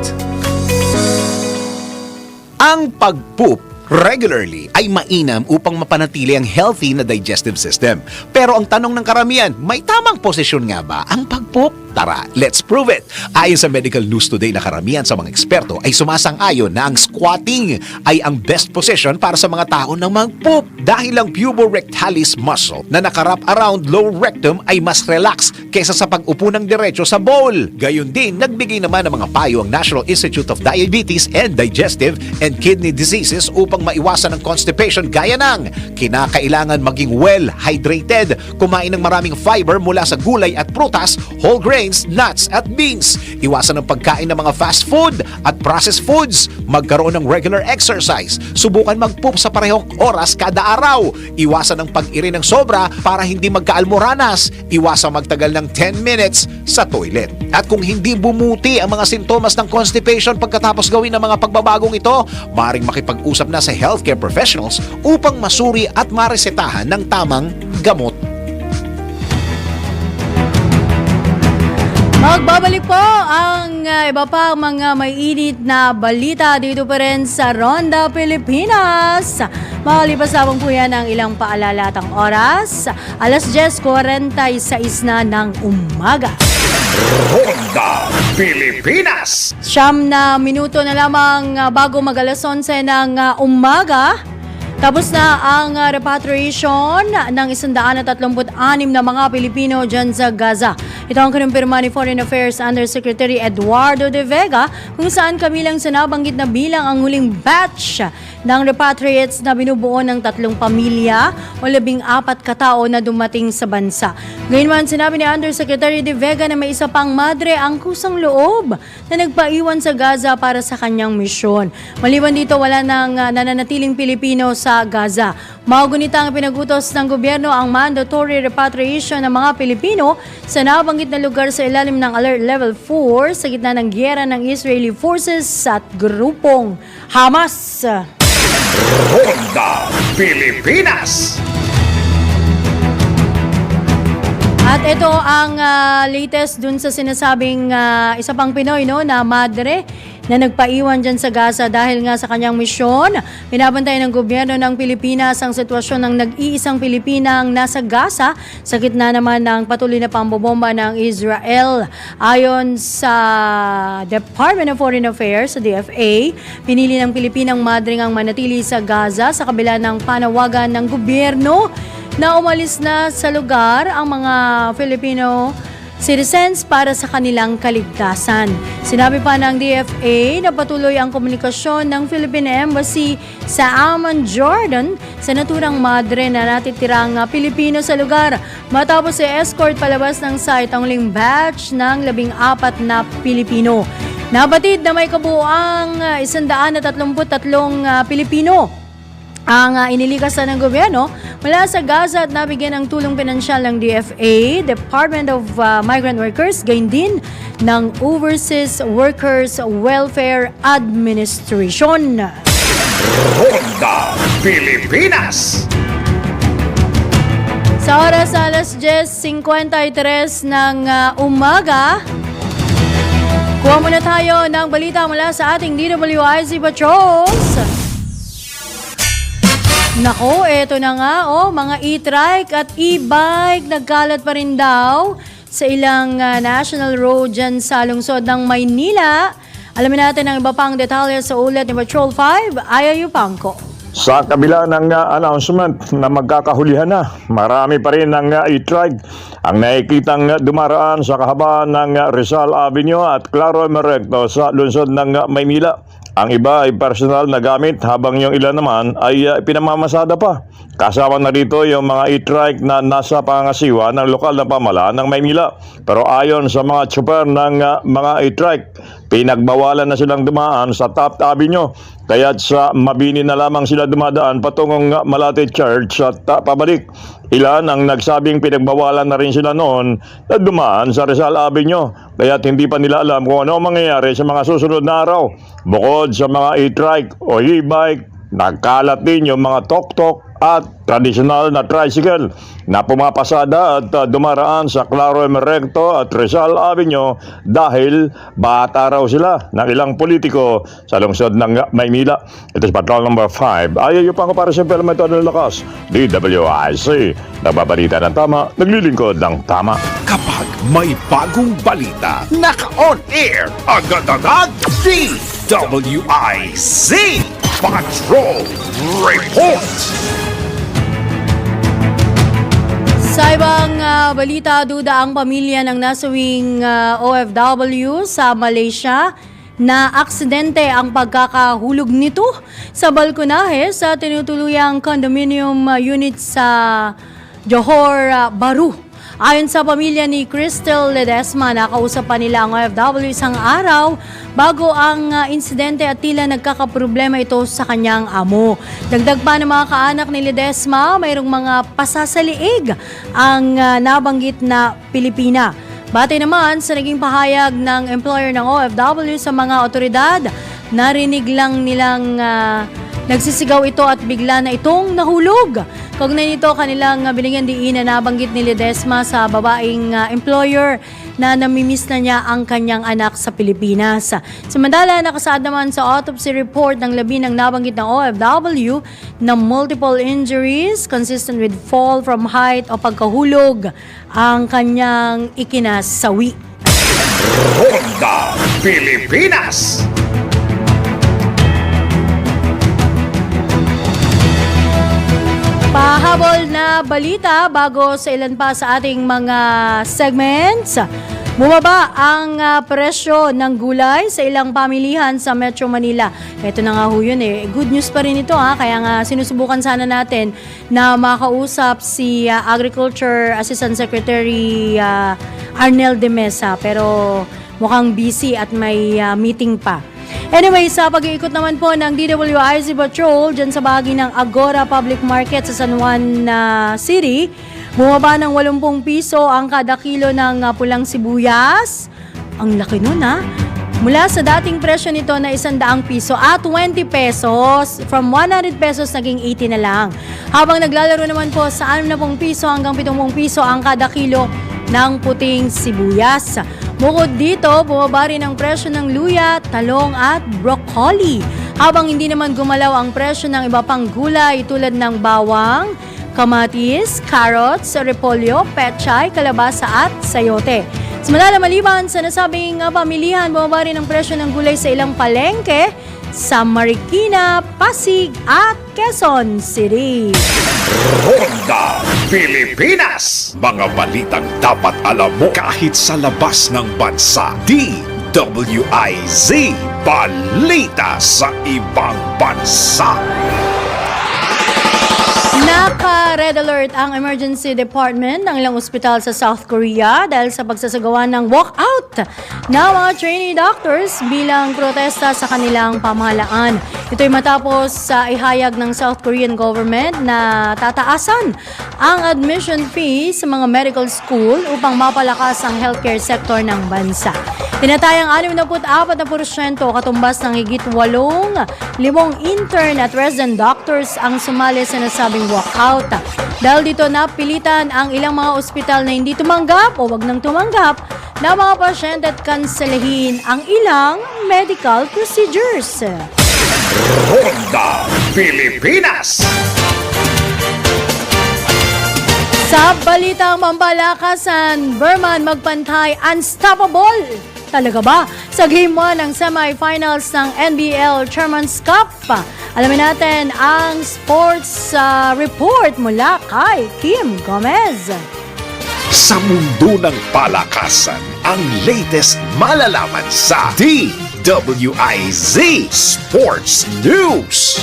Speaker 1: Ang pag-poop regularly ay mainam upang mapanatili ang healthy na digestive system. Pero ang tanong ng karamihan, may tamang posisyon nga ba ang pag-poop? Tara, let's prove it! Ayon sa Medical News Today na karamihan sa mga eksperto ay sumasang-ayon na ang squatting ay ang best position para sa mga tao na mag-poop dahil ang puborectalis muscle na nakarap around lower rectum ay mas relax kaysa sa pag-upo ng diretso sa bowl. Gayon din, nagbigay naman ng mga payo ang National Institute of Diabetes and Digestive and Kidney Diseases upang maiwasan ang constipation gaya ng kinakailangan maging well-hydrated, kumain ng maraming fiber mula sa gulay at prutas, whole grains, nuts at beans. Iwasan ang pagkain ng mga fast food at processed foods. Magkaroon ng regular exercise. Subukan mag-poop sa parehong oras kada araw. Iwasan ang pag-iri ng sobra para hindi magkaalmoranas. Iwasan magtagal ng 10 minutes sa toilet. At kung hindi bumuti ang mga sintomas ng constipation pagkatapos gawin ang mga pagbabagong ito, maaaring makipag-usap na sa healthcare professionals upang masuri at maresetahan ng tamang gamot.
Speaker 2: Magbabalik po ang iba pa mga may init na balita dito pa rin sa Ronda Pilipinas. Makalipas lamang po yan ang ilang paalala at ang oras. Alas 10:46 na ng umaga.
Speaker 1: Ronda Pilipinas!
Speaker 2: 9 na minuto na lamang bago mag alas 11 ng umaga. Tapos na ang repatriation ng 136 na mga Pilipino dyan sa Gaza. Ito ang kinumpirma ni Foreign Affairs Undersecretary Eduardo De Vega kung saan kamilang sa nabanggit na bilang ang huling batch ng repatriates na binubuo ng 3 pamilya o 14 katao na dumating sa bansa. Gayunman, sinabi ni Undersecretary De Vega na may isa pang madre ang kusang loob na nagpaiwan sa Gaza para sa kanyang misyon. Maliban dito, wala nang nananatiling Pilipino sa Gaza. Maugunita ang pinagutos ng gobyerno ang mandatory repatriation ng mga Pilipino sa nabanggit na lugar sa ilalim ng Alert Level 4 sa gitna ng giyera ng Israeli forces at grupong Hamas.
Speaker 1: Ronda Pilipinas!
Speaker 2: At ito ang latest dun sa sinasabing isa pang Pinoy na madre na nagpaiwan dyan sa Gaza dahil nga sa kanyang misyon. Pinabantay ng gobyerno ng Pilipinas ang sitwasyon ng nag-iisang Pilipinang nasa Gaza sa gitna naman ng patuloy na pambobomba ng Israel. Ayon sa Department of Foreign Affairs, sa DFA, pinili ng Pilipinang madre ang manatili sa Gaza sa kabila ng panawagan ng gobyerno na umalis na sa lugar ang mga Filipino citizens para sa kanilang kaligtasan. Sinabi pa ng DFA na patuloy ang komunikasyon ng Philippine Embassy sa Amman, Jordan sa naturang madre na natitirang Pilipino sa lugar matapos i-escort palabas ng site ang huling batch ng 14 na Pilipino. Nabatid na may kabuuang 133 Pilipino ang inilikasan ng gobyerno mula sa Gaza at nabigyan ng tulong pinansyal ng DFA, Department of Migrant Workers, gayon din ng Overseas Workers Welfare Administration.
Speaker 1: Ronda Pilipinas.
Speaker 2: Sa oras alas 10:53 ng umaga, kuha muna tayo ng balita mula sa ating DWIZ Patrols. Nako, eto na nga, mga e-trike at e-bike nagkalat pa rin daw sa ilang national road dyan sa lungsod ng Maynila. Alamin natin ang iba pang detalye sa ulat ni Patrol 5, Ayayu Pangko.
Speaker 9: Sa kabila ng announcement na magkakahulihan na, marami pa rin ng e-trike ang nakikitang dumaraan sa kahabaan ng Rizal Avenue at Claro Recto sa lungsod ng Maynila. Ang iba ay personal na gamit habang yung ilan naman ay pinamamasada pa. Kasama na rito yung mga e-trike na nasa pangasiwa ng lokal na pamahalaan ng Maynila. Pero ayon sa mga tsuper ng mga e-trike, pinagbawalan na silang dumaan sa Taft Avenue. Kaya't sa Mabini na lamang sila dumadaan patungong Malate Church at pabalik. Ilan ang nagsabing pinagbawalan na rin sila noon na dumaan sa Rizal Avenue. Kaya't hindi pa nila alam kung ano ang mangyayari sa mga susunod na araw. Bukod sa mga e-trike o e-bike, nagkalat din yung mga tok-tok at tradisyonal na tricycle na pumapasada at dumaraan sa Claro Recto at Rizal Avenue dahil bata raw sila ng ilang politiko sa lungsod ng Maynila. Ito is Patrol number 5. Ayaw yung pang para sa implemento ng lakas. DWIC. Nagbabalita ng tama, naglilingkod ng tama.
Speaker 1: Kapag may bagong balita, naka-on air, agad-agad, DWIZ Patrol Report.
Speaker 2: Sa ibang balita, duda ang pamilya ng nasawing OFW sa Malaysia na aksidente ang pagkakahulog nito sa balkonahe sa tinutuluyang condominium unit sa Johor Bahru. Ayon sa pamilya ni Crystal Ledesma, nakausap pa nila ang OFW isang araw bago ang insidente at tila nagkakaproblema ito sa kanyang amo. Dagdag pa ng mga kaanak ni Ledesma, mayroong mga pasasaliig ang nabanggit na Pilipina. Batay naman sa naging pahayag ng employer ng OFW sa mga otoridad, narinig lang nilang nagsisigaw ito at bigla na itong nahulog. Kaugnay nito, kanilang binigyan diin na nabanggit ni Ledesma sa babaeng employer na namimiss na niya ang kanyang anak sa Pilipinas. Samantala, nakasaad naman sa autopsy report ng labi ng nabanggit ng OFW na multiple injuries consistent with fall from height o pagkahulog ang kanyang ikinasawi.
Speaker 1: Ronda Pilipinas.
Speaker 2: Pahabol na balita bago sa ilan pa sa ating mga segments. Bumaba ang presyo ng gulay sa ilang pamilihan sa Metro Manila. Ito na nga ho yun Good news pa rin ito Kaya nga sinusubukan sana natin na makausap si Agriculture Assistant Secretary Arnel de Mesa. Pero mukhang busy at may meeting pa. Anyway, sa pag-iikot naman po ng DWIZ Patrol dyan sa bahagi ng Agora Public Market sa San Juan City, bumaba ng 80 piso ang kada kilo ng pulang sibuyas. Ang laki nun Mula sa dating presyo nito na 100 piso at 20 pesos, from 100 pesos naging 80 na lang. Habang naglalaro naman po sa 60 piso hanggang 70 piso ang kada kilo ng puting sibuyas. Bukod dito, bumaba rin ang presyo ng luya, talong at broccoli. Habang hindi naman gumalaw ang presyo ng iba pang gulay tulad ng bawang, kamatis, carrots, repolyo, pechay, kalabasa at sayote. Samantala maliban sa nasabing pamilihan, bumaba rin ang presyo ng gulay sa ilang palengke sa Marikina, Pasig at Quezon City.
Speaker 1: Ronda Pilipinas. Mga balitang dapat alam mo kahit sa labas ng bansa. DWIZ Balita sa ibang bansa.
Speaker 2: Naka-red alert ang emergency department ng ilang ospital sa South Korea dahil sa pagsasagawa ng walkout na mga trainee doctors bilang protesta sa kanilang pamahalaan. Ito'y matapos sa ihayag ng South Korean government na tataasan ang admission fee sa mga medical school upang mapalakas ang healthcare sector ng bansa. Tinatayang 64% katumbas ng higit 8,000 intern at resident doctors ang sumali sa nasabing walkout. Dahil dito napilitan ang ilang mga ospital na hindi tumanggap o wag nang tumanggap na mga pasyente at kanselahin ang ilang medical procedures.
Speaker 1: Ronda Pilipinas.
Speaker 2: Sa balitang pambalakasan, Berman magpantay unstoppable. Talaga ba? Sa Game 1 ng semifinals ng NBL Chairman's Cup. Alamin natin ang sports report mula kay Kim Gomez.
Speaker 1: Sa mundo ng palakasan, ang latest malalaman sa DWIZ Sports News.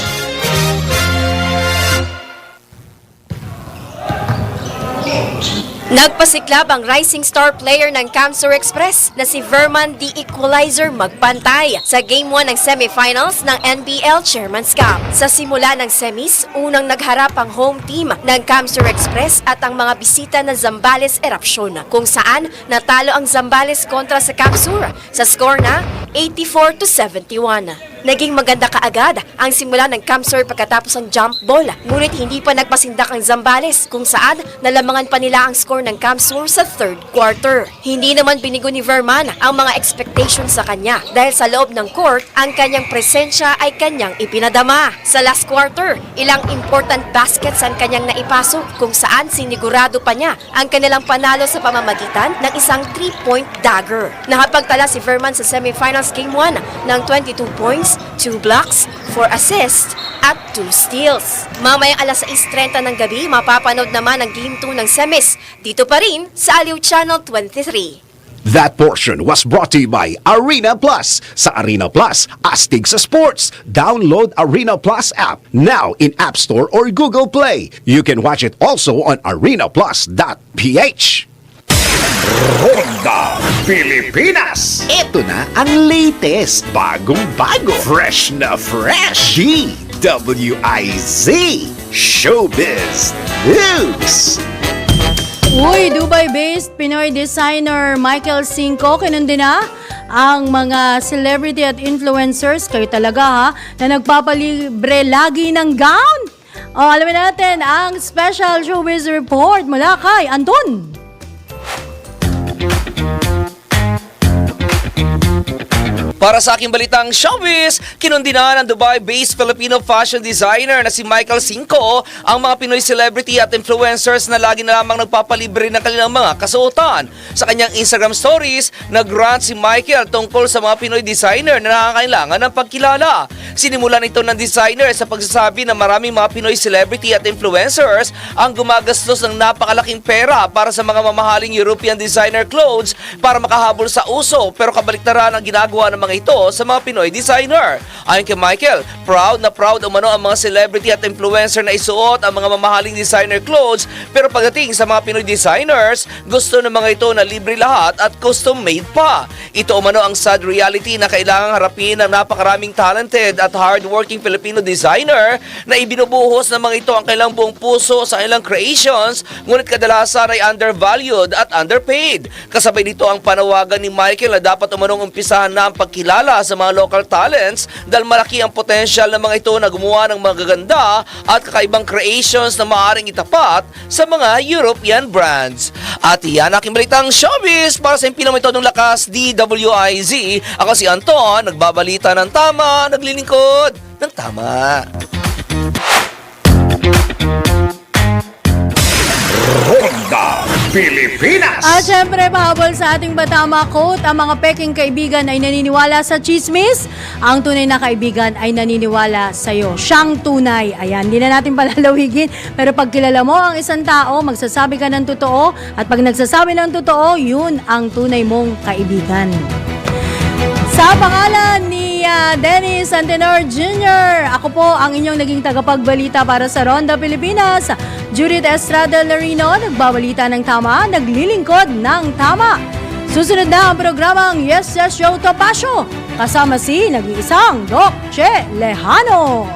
Speaker 10: Nagpasiklab ang rising star player ng Camsur Express na si Verman the Equalizer magpantay sa Game 1 ng semifinals ng NBL Chairman's Cup. Sa simula ng semis, unang nagharap ang home team ng Camsur Express at ang mga bisita na Zambales Eruption, kung saan natalo ang Zambales kontra sa Camsur sa score na 84-71. Naging maganda kaagad ang simula ng Camsur pagkatapos ng jump ball, ngunit hindi pa nagpasindak ang Zambales kung saan nalamangan pa nila ang score ng Camsur sa third quarter. Hindi naman binigo ni Verman ang mga expectations sa kanya dahil sa loob ng court, ang kanyang presensya ay kanyang ipinadama. Sa last quarter, ilang important baskets ang kanyang naipasok kung saan sinigurado pa niya ang kanilang panalo sa pamamagitan ng isang 3-point dagger. Nakapagtala si Verman sa semifinals Game 1 ng 22 points, 2 blocks, 4 assists, at 2 steals. Mamayang alas 6:30 ng gabi, mapapanood naman ang Game 2 ng semis dito pa rin sa Aliw Channel 23.
Speaker 1: That portion was brought to you by Arena Plus. Sa Arena Plus, astig sa sports. Download Arena Plus app now in App Store or Google Play. You can watch it also on arenaplus.ph. Ronda Pilipinas. Ito na ang latest, bagong-bago, fresh na fresh. DWIZ Showbiz News.
Speaker 2: Uy, Dubai-based Pinoy designer Michael Cinco kinundi na ang mga celebrity at influencers, kayo talaga ha, na nagpapalibre lagi ng gown. O, alamin natin ang special showbiz report mula kay Anton.
Speaker 11: Para sa aking balitang showbiz, kinundi na ng Dubai-based Filipino fashion designer na si Michael Cinco ang mga Pinoy celebrity at influencers na lagi na lamang nagpapalibre ng kanilang mga kasuotan. Sa kanyang Instagram stories, nag-rant si Michael tungkol sa mga Pinoy designer na nakakailangan ng pagkilala. Sinimulan ito ng designer sa pagsasabi na maraming mga Pinoy celebrity at influencers ang gumagastos ng napakalaking pera para sa mga mamahaling European designer clothes para makahabol sa uso, pero kabaliktaran ang ginagawa ng mga ito sa mga Pinoy designer. Ayon kay Michael, proud umano ang mga celebrity at influencer na isuot ang mga mamahaling designer clothes, pero pagdating sa mga Pinoy designers, gusto ng mga ito na libre lahat at custom made pa. Ito umano ang sad reality na kailangang harapin ng napakaraming talented at hardworking Filipino designer na ibinubuhos ng mga ito ang kailang buong puso sa kanilang creations, ngunit kadalasan ay undervalued at underpaid. Kasabay dito ang panawagan ni Michael na dapat umanong umpisahan na ang pagkilala sa mga local talents dahil dahil malaki ang potensyal ng mga ito na gumawa ng magaganda at kakaibang creations na maaaring itapat sa mga European brands. At yan aking balitang showbiz para sa impinang metodong lakas DWIZ. Ako si Anton, nagbabalita ng tama, naglilingkod ng tama.
Speaker 1: Ronda Pilipinas.
Speaker 2: At syempre, pahabol sa ating Batama quote, ang mga peking kaibigan ay naniniwala sa chismis. Ang tunay na kaibigan ay naniniwala sa'yo. Siyang tunay. Ayan, hindi na natin palalawigin. Pero pag kilala mo ang isang tao, magsasabi ka ng totoo. At pag nagsasabi ng totoo, yun ang tunay mong kaibigan. Sa pangalan ni Dennis Antenor Jr., ako po ang inyong naging tagapagbalita para sa Ronda Pilipinas. Judith Estrada Larino, nagbabalita ng tama, naglilingkod ng tama. Susunod na ang programang Yes Yes Show Topacio, kasama si nag-iisang Doc Che Lejano.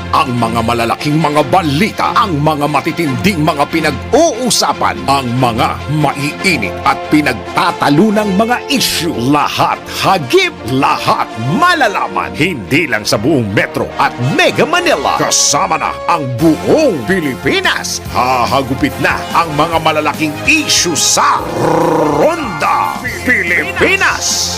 Speaker 1: Ang mga malalaking mga balita, ang mga matitinding mga pinag-uusapan, ang mga maiinit at pinagtatalunang mga issue. Lahat hagip, lahat malalaman. Hindi lang sa buong Metro at Mega Manila. Kasama na ang buong Pilipinas. Hahagupit na ang mga malalaking issue sa Ronda Pilipinas.